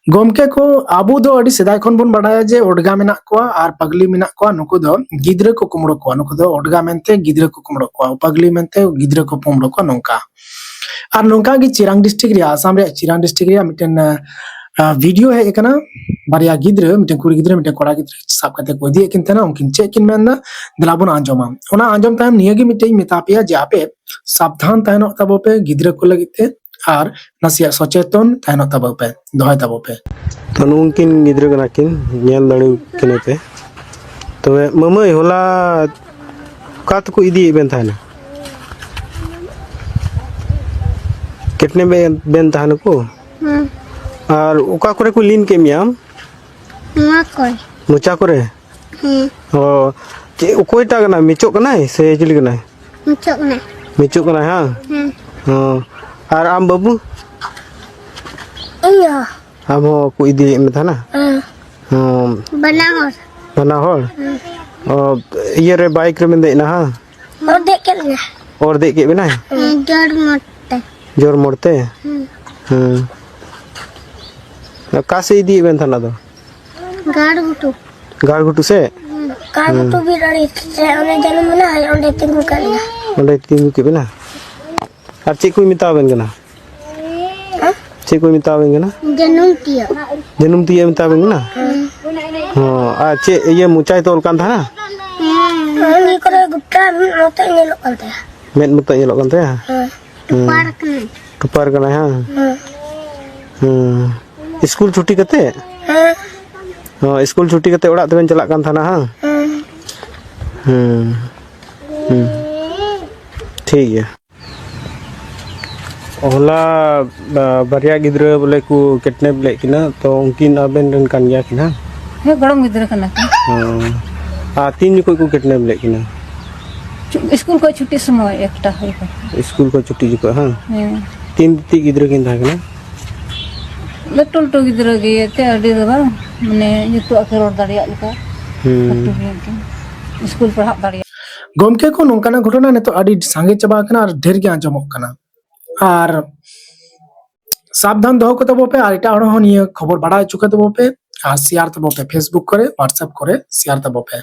गोमके को आबू दो अड़ी सेदाय खन बन बाडाया जे ओडगा मेना कोआ आर पगली मेना कोआ नुकु दो गिद्रा को कुमड़ो कोआ नुकु दो ओडगा मेनते गिद्रा को कुमड़ो कोआ पगली मेनते गिद्रा को कुमड़ो कोआ नोंका आर नोंका गी चिरांग डिस्ट्रिक्ट रे आसाम रे चिरांग डिस्ट्रिक्ट रे मिटन वीडियो है एकना बारिया गिद्रा मिटन कुड़ी गिद्रा मिटन कोड़ा गिद्रा साब कते को दिए किन तना उनकिन चेक किन मेनदा दलाबुन आंजोमा ओना आंजोम ताम निया गी मिटई मेता पेया जे आपे सावधान तहनो तबो पे गिद्रा को लगिते आर नसिया सचेतन तहनो तबो पे दोहाय तबो पे तो उनकिन गिद्रा कना किन नेल दाड़ी किने पे तो ममई होला कात को इदी बेन थाना कितने बेन थाना को और ओका करे को लीन के मियाम मुचा करे ओ जे ओकोयटा कना मिचो कना से चिली कना मिचो कना हां हां और आम बाबू iya हम को इदी में था ना हां बना हो और ये रे बाइक रे में देना हां और देख के बिना जोर मोड़ते का से इदी में था ना तो गाड़ गुटू से भी रड़ी से ओने जन्म ना है ओने तिंगु करिया ओने तिंगु के बिना और चे कोई मिताबन कना चे कोई मिताबन कना जन्म तिया मिताबन ना हां आ चे ये मुचाई तोल कान था ना ini करे गुप्ता मोते नेलो करते मेन मुता ये लोगन थे टुपार कना हां स्कूल छुट्टी करते हां स्कूल छुट्टी करते ओड़ा तबेन चला कान था ना हां ठीक है होला बारिया गिद्रा बोले को कितने ले किना तो उनकिन आबेन रन कान गया किना हे गरम गिद्रा कना हां आ तीन को कितने ले किना स्कूल को छुट्टी समय एकटा है स्कूल को छुट्टी जो हां तीन ती गिद्रा किन था किना लटुल तो गिद्रा गे ते अडी दबा माने जतो अखर दाड़िया लका स्कूल पढ़ा दाड़िया गोमके को नोंकाना घटना ने तो अड़ी सांगे चबा कना और ढेर के आंजमक कना और सावधान दो को तबो पे और एटा हन खबर बड़ा चुके तबो पे और शेयर तबो पे फेसबुक करे व्हाट्सएप करे शेयर तबो पे।